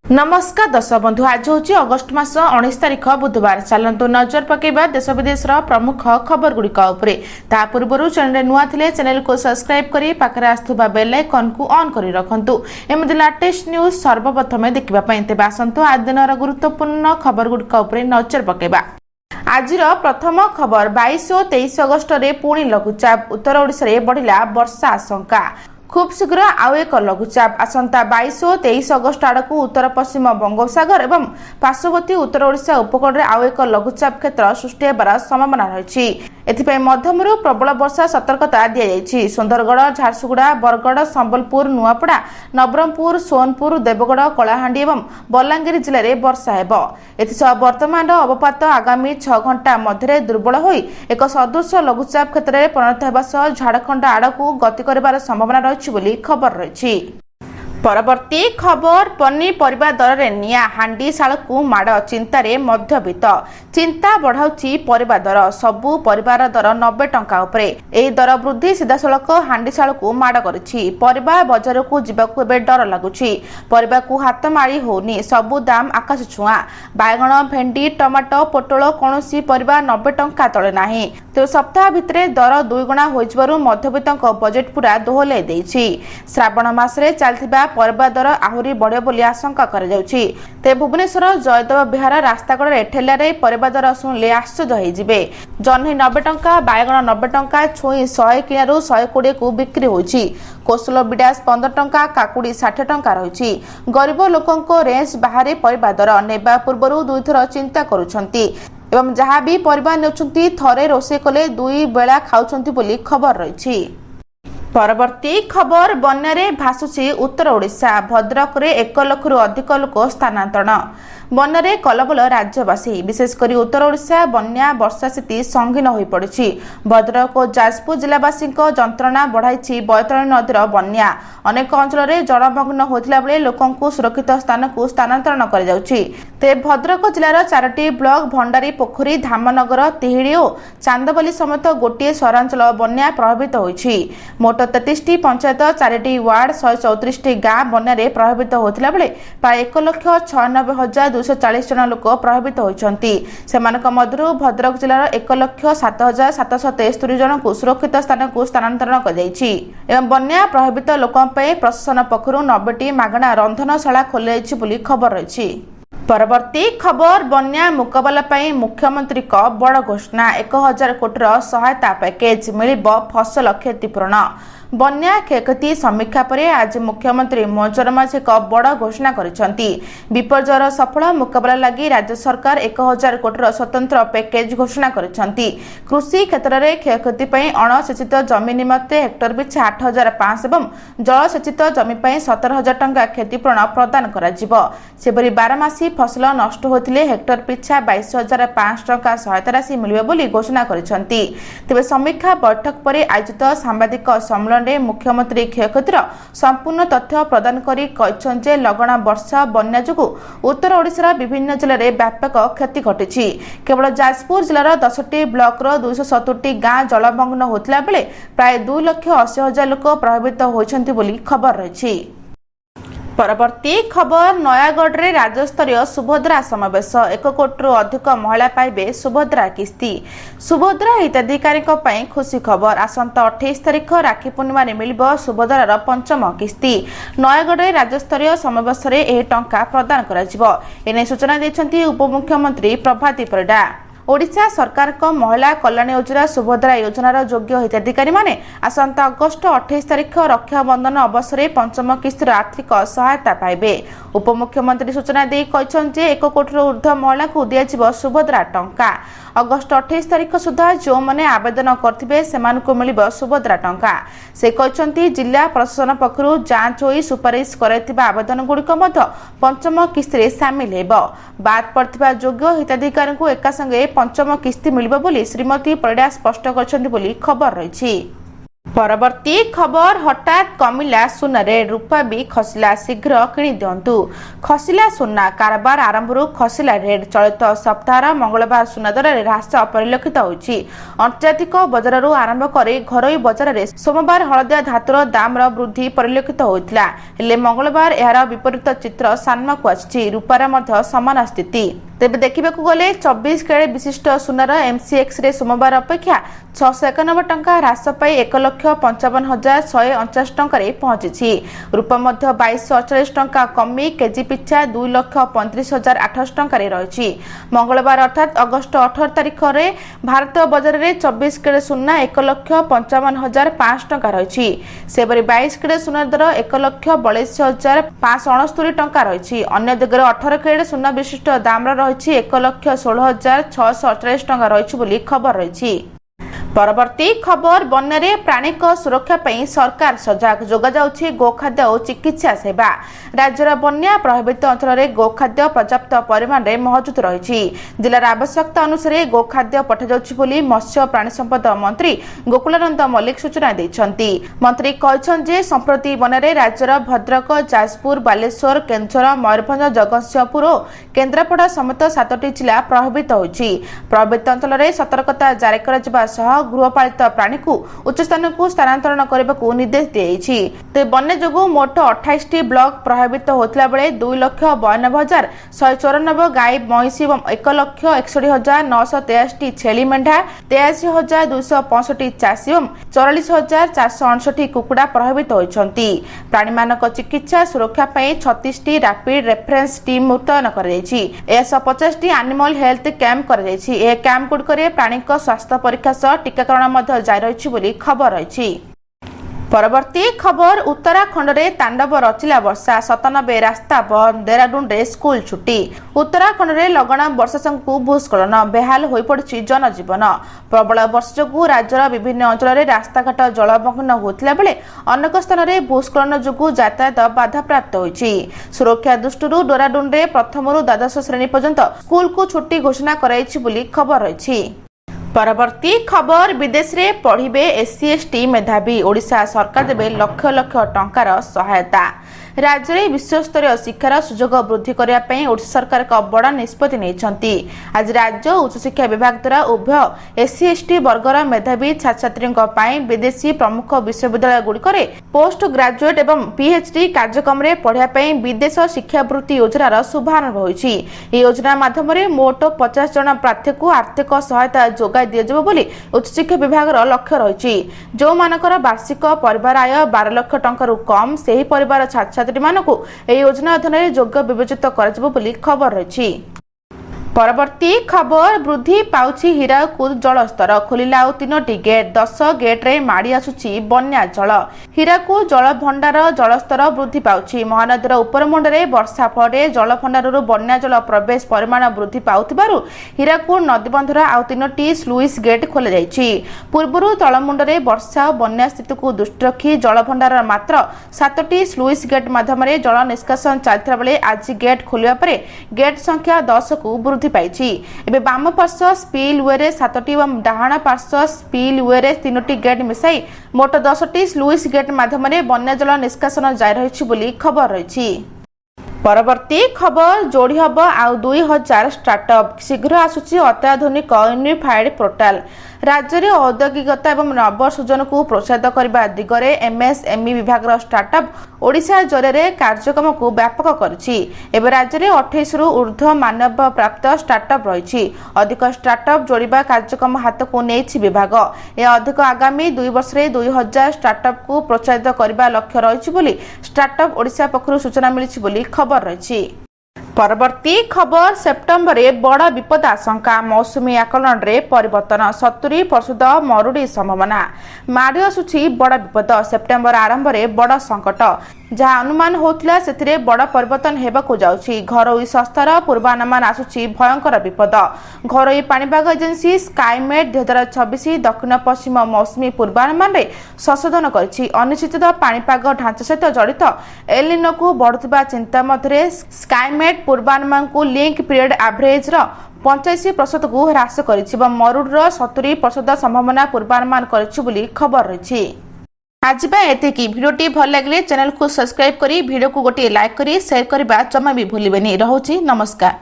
नमस्कार दर्शक बंधु आज हूँ अगस्ट मास 19 तारिख बुधवार। चलतु नजर पकेबा देश विदेश प्रमुख खबर गुड़िक ता पूर्व चैनल नुआ थिले चैनल को सब्सक्राइब करी पाखरे आसुवा बेल आइकन को ऑन करी रखंतु। एमती लेटेस्ट न्यूज सर्वप्रथमे देखिबा पई तेबे आसंतु आज दिनर गुरुत्वपूर्ण खबर गुड़िक नजर पकेबा। आज प्रथम खबर 22 और 23 अगस्ट रे पुणी लघुचाप उत्तर ओडिशा रे बढ़िला वर्षा आशंका। खूब शीघ्र आउ एक लघुचाप आसंता 22 और 23 अगस्ट आड़कू उत्तर पश्चिम बंगोपसागर एवं पार्श्ववर्ती उत्तर ओडिशा उपकूल आउ एक लघुचाप क्षेत्र सृष्टि होबार संभावना रही। एथिपाई मध्यमरू प्रबल वर्षा सतर्कता दि जाइछि। सुंदरगढ़, झारसुगुड़ा, बरगढ़, संबलपुर, नुआपड़ा, नवरंगपुर, सोनपुर, देवगढ़, कलाहांडी एवं बलांगीर जिले में वर्षा हेबो। एथिसह वर्तमान अवपात आगामी 6 घंटा मध्य दुर्बल होई एक सदृश लघुचाप क्षेत्र में परिणत होगा सह झारखंड आड़कू गति कर संभावना रही बोली खबर रही। परवर्ती खबर पनीपरिया दर रे निया हांडी शालकू माड़ चिंतार मध्यवित्त चिंता बढ़ाऊची परिबा दर सबु परिवार दर 90 टंका उपरे। एही दर वृद्धि सीधासलख हांडी शालकू माड़ करिछि। परिबा बाजार को जीवाकू एबे डर लागुछि। परिबा को हाथ मारी होनी सबु दाम आकाश छुआ। बायगण, भेंडी, टमाटो, पोटल कोनोसी परिबा 90 टंका तळे नाही। तो सप्ताह भितरे दर 2 गुणा होइजबारु मध्यवित्तक बजेट पूरा दोहले देछि। श्रावण मासरे चलथिबा परिबा दर आहुरी बढ़े बोली आशंका कर जाउछि। ते भुवनेश्वर जयदेव विहार रास्ता कड़े ठेलारे परिबा दर सुनले आश्चर्य होइजिबे। जह्नी 90 टंका, बायगण 90 टंका, छुई 100 किनारू 120 को बिक्री होइछि। कोसल बिडास 15 टंका, काकुड़ी 60 टंका रहिछि। गरीब लोकंको रेंज बाहरे परिबा दर नेबा पूर्वरु दुई थर चिंता करूछंती एवं जहाँ भी परिबा नेउछंती थरे रोसे कले 2 बेला खाउछंती बोली खबर रहिछि। परवर्ती खबर बन्यारे भासुची उत्तर ओडिशा। भद्रक रे 1 लाख रु अधिक लोक स्थानांतरण। बन्यारे कलबल राज्यवासी विशेषकर उत्तर ओडिशा बन्या वर्षा स्थिति संगीन हो पड़ी। भद्रक और जाजपुर जिलावासी जंत्रणा बढ़ाई बैतरणी नदीर बन्या। अनेक अंचल में जलमग्न होता बेले लोकों सुरक्षित स्थान को स्थानांतरण कर भद्रक जिलार 4टी ब्लॉक भंडारी पोखरी, धामनगर, तिहिड़ी और चांदबाली समेत गोटे सहरांचल बन्या प्रभावित होइछि। मोट 33टी पंचायत, 4टी वार्ड, 134टी गाँ बन्या प्रभावित होता बेले प्राय 1,96,240 जन लोक प्रभावित होइछंती। सेमानक मध्यरु भद्रक जिलार 1,07,773 जन को सुरक्षित स्थान को स्थानांतरण कर जाइछि एवं बन्या प्रभावित लोकों पे प्रशासन पक्षरु 90टी मागणा रंधनशाला खोल जाइछि बोली खबर रहिछि। परवर्ती खबर बन्या मुकाबला पाई मुख्यमंत्री को बड़ घोषणा। 1000 कोटी सहायता पैकेज मिलिबो फसल क्षतिपूरण। बन्या क्षयक्षति समीक्षा पर आज मुख्यमंत्री मनोज माझी एक बड़ घोषणा करिसेंती। विपर्ययर सफल मुकाबला लगी राज्य सरकार 1000 कोटी स्वतंत्र पैकेज घोषणा करिसेंती। कृषि क्षेत्र में क्षयक्षति पई अणसेचित जमी निमत्ते हेक्टर पिछा 8500 एवं जलसेचित जमी पई 17000 टंका क्षतिपूरण प्रदान कराजिबो। सेपरि 12 मासी फसल नष्ट होथिले हेक्टर पिछा 22500 टंका सहायता राशि मिलिबो बोली घोषणा करिसेंती। तेबे समीक्षा बैठक पर आयोजित सांबादिक सम्मेलन मुख्यमंत्री क्षयक्षतिर संपूर्ण तथ्य प्रदान करी कहछन जे लगना वर्षा बन्या जुगु उत्तर ओडिशार विभिन्न जिले में व्यापक क्षति घटिछि। केवल जाजपुर जिलार 10टी ब्लॉक 270टी गाँ जलमग्न होता बेले प्राय 2,80,000 लोक प्रभावित होइछंती बोली खबर रहिछि। परवर्ती खबर नयागढ़ रे राज्यस्तरीय सुभद्रा समावेश। 1 कोटी अधिक महिला पाइबे सुभद्रा किस्ती। सुभद्रा हिताधिकारी खुशी खबर। आसंता 28 तारिख राखी पूर्णिमा मिलिबो सुभद्रार 5म किस्ती। नयागढ़ रे राज्यस्तरीय समावेश रे एही टंका प्रदान कराजिबो। एने सूचना दैछंती उपमुख्यमंत्री प्रभाती परिडा। ओडिशा सरकार को महिला कल्याण योजना सुभद्रा योजनार योग्य हिताधिकारी माने आसंता अगस्ट 28 तारिख रक्षाबंधन अवसर में 5म किस्तिर आर्थिक सहायता पाइबे। उपमुख्यमंत्री सूचना दे कहछन जे 1 कोटी ऊर्ध्व महिला को दियाजिबो सुभद्रा टंका। अगस्ट 28 तारिख सुधा जो माने आवेदन करथिबे सेमानकु मिलिबो सुभद्रा टंका। से कहछंती जिला प्रशासन पक्षरु जांच होई सुपारिश करैतिबा आवेदन गुड़िक मध्य 5म किस्तिर शामिल हेबो। बाद पड़थिबा योग्य हिताधिकारी को एका संगे 5म किस्ती मिलिबो बोली श्रीमती परिडा स्पष्ट करछंती बोली खबर रहिछि। परवर्ती खबर हठात कमिला सुना रेट रूपा भी खसला शीघ्र किणी दिंतु खसला सुना कारबार आरंभ खसला रेट चलित सप्ताह मंगलवार सुना दर में ह्रास परिलक्षित होती। अंतर्जातिक बजार आरंभ कर घरोई बजार में सोमवार हलदिया धातुर दाम वृद्धि परिलक्षित होता है। मंगलवार यार विपरीत चित्र सामना को आसी रूपार समान स्थिति। तेज देखा गले 24 कैरेट विशिष्ट सुनार एमसीएक्स रे सोमवार अपेक्षा 691 टंका ह्रास पाई 1,55,149 टंका पहुंची। रूपा 2248 टंका कमी केजी पिछा 2,35,800 टंका रही। मंगलवार अर्थात अगस्ट 18 तारिख में भारत बजार में 24 कैरेट सुना 1,55,500 टंका रही। सेपरी 22 कैरेट सुना दर 1,42,569 टंका रही। अन्य दिगरे 18 कैरेट सुना विशिष्ट दाम रही 1,16,648 टंका रही खबर रही। परवर्ती खबर बन्या प्राणिक सुरक्षा पई सरकार सजग जोगा जाउछि गोखाद्य और चिकित्सा सेवा। राज्यर बन्या प्रभावित अंचल में गोखाद्य पर्याप्त परिमाण में मौजूद रही। जिलार आवश्यकता अनुसार गोखाद्य पठा जाउछि बोली मत्स्य प्राणी संपद मंत्री गोकुलानंद मल्लिक सूचना दैछन्ति। मंत्री कहछन्ति संप्रति बन्या राज्यर भद्रक जाजपुर बालेश्वर केन्दुझर मयूरभंज जगतसिंहपुर और केन्द्रापड़ा समेत 7टी जिला प्रभावित होइछि। प्रभावित अंचल में सतर्कता जारी करा सह गृहपालित प्राणी को उच्च स्थान को स्थानांतरण करने को निर्देश दिया। तेज बन्या जो मोट 28 ब्लॉक प्रभावित होता बेले 2,92,194 गाई महिषी और 1,61,983 छेली मेढ़ा 83,265 चाषी और 44,468 कुकुड़ा प्रभावित होती। प्राणी मानक चिकित्सा सुरक्षा 36 रैपिड रेफरेंस टीम मुतयन कर 150 एनिमल हेल्थ कैंप कर कैंप गुड़िक प्राणी स्वास्थ्य परीक्षा सह टीकाकरण जारी रही खबर रही। परवर्ती खबर उत्तराखंड रे तांडव रचिला वर्षा 97 रास्ता बंद देहरादून रे स्कूल छुट्टी। उत्तराखंड रे लगना वर्षा संगु भूस्खलन बेहाल हो पड़ी जनजीवन। प्रबल वर्षा जो राज्यर विभिन्न अंचल में रास्ताघाट जलमग्न होता बेले अनेक स्थान में भूस्खलन जो यातायात बाधाप्राप्त होती। सुरक्षा दृष्टि देहरादून रे प्रथम द्वादश श्रेणी पर्यंत स्कूल को छुट्टी घोषणा कराई खबर रही। परवर्ती खबर विदेश रे पढ़िबे एससी एसटी मेधावी ओडिशा सरकार देबे लक्ष लक्ष टंकार सहायता। राज्य में विश्वस्तरीय शिक्षार सुजोग वृद्धि करने ओडिशा सरकार एक बड़ा निष्पत्ति नहीं। आज राज्य उच्च शिक्षा विभाग द्वारा उभय एससी एसटी वर्गर मेधावी छात्र छात्री विदेशी प्रमुख विश्वविद्यालय गुड़िक पोस्ट ग्रेजुएट एवं पीएचडी कार्यक्रम में पढ़ाई विदेश शिक्षावृत्ति योजनार शुभारंभ होइछि। योजना माध्यम मोट 50 जन प्रार्थी को आर्थिक सहायता जोगाई दिया बोली उच्च शिक्षा विभाग लक्ष्य रही। जो मानकर वार्षिक परिवार आय 12 लाख टंका कम से परिवार छात्र मानकु ए योजना अधीन योग्य विवेचित कर खबर रही। परवर्ती खबर वृद्धि पाउछि हीराकुद जलस्तर खोलिला 3टी गेट 10 गेट रे माड़ी आसुछि बन्या जल। हीराकुद जल भंडार जलस्तर वृद्धि पाउछि। महानदीर उपरमुंड रे वर्षा फल जल भंडार बन्या जल प्रवेश परिमाण वृद्धि पाउथिबारु हीराकुद नदीबंधर आउ 3टी स्लुइस गेट खोला जाइछि। पूर्वरु तलमुंड रे वर्षा और बन्या स्थिति को दृष्टि रखी जल भंडार मात्र 7टी स्लुइस गेट माध्यम जल निष्कासन चलता बेले आज गेट खोलिया परे गेट संख्या 10 को वृद्धि एबे बाम पार्श्व स्पिल वे रे 7टी एवं डाहाण पार्श्व स्पिल वे रे 3टी गेट मिसाई मोट 10टी स्लुइस गेट माध्यम बन्या जल निष्कासन जारी रही बोली खबर रही। परवर्ती खबर जोड़ी हब आउ 2000 स्टार्टअप शीघ्र आसुची अत्याधुनिक यूनिफाइड पोर्टाल। राज्य में औद्योगिकता एवं नवसृजन को प्रोत्साहित करने दिगरे एमएसएमई विभाग स्टार्टअप ओडिशा जरिए कार्यक्रम को व्यापक करिछि। एवं राज्य में 28 रु ऊर्ध्व मानव प्राप्त स्टार्टअप रही। अधिक स्टार्टअप जोड़िबा कार्यक्रम हाथ को नहीं विभाग यह अधिक आगामी 2 वर्ष में 2000 स्टार्टअप को प्रोत्साहित करने लक्ष्य रही स्टार्टअप ओडिशा पक्षरु सूचना मिली खबर रही। परवर्ती खबर सेप्टेम्बर में बड़ विपद आशंका मौसुमी आकलन रे परिवर्तन 70% मरुड़ी संभावना माड़ी आसुछि बड़ विपद। सेप्टेम्बर आरंभ में बड़ संकट जहाँ अनुमान होता से बड़ परिवर्तन हेबाकु जाउछि। घरोई संस्थार पूर्वानुमान आसुछि भयंकर विपद। घरोई पाणीपाग एजेंसी स्काईमेट 2026 दक्षिण पश्चिम मौसुमी पूर्वानुमान रे संशोधन करिछि। अनिश्चित पाणीपाग ढांचा सहित जड़ित एल निनो को बढ़ुवा चिंता मध्य स्काईमेट पूर्वानुमान को लिंक पीरियड एवरेज 85% को ह्रास करिछि। मरुड़र 70% संभावना पूर्वानुमान करिछि बोली खबर रही। आज एतिकी भिडियोटी भल लगे चैनल को सब्सक्राइब करी भिडियो को गोटे लाइक करी शेयर करने जमा भी भूलिबेनी। रहुछि नमस्कार।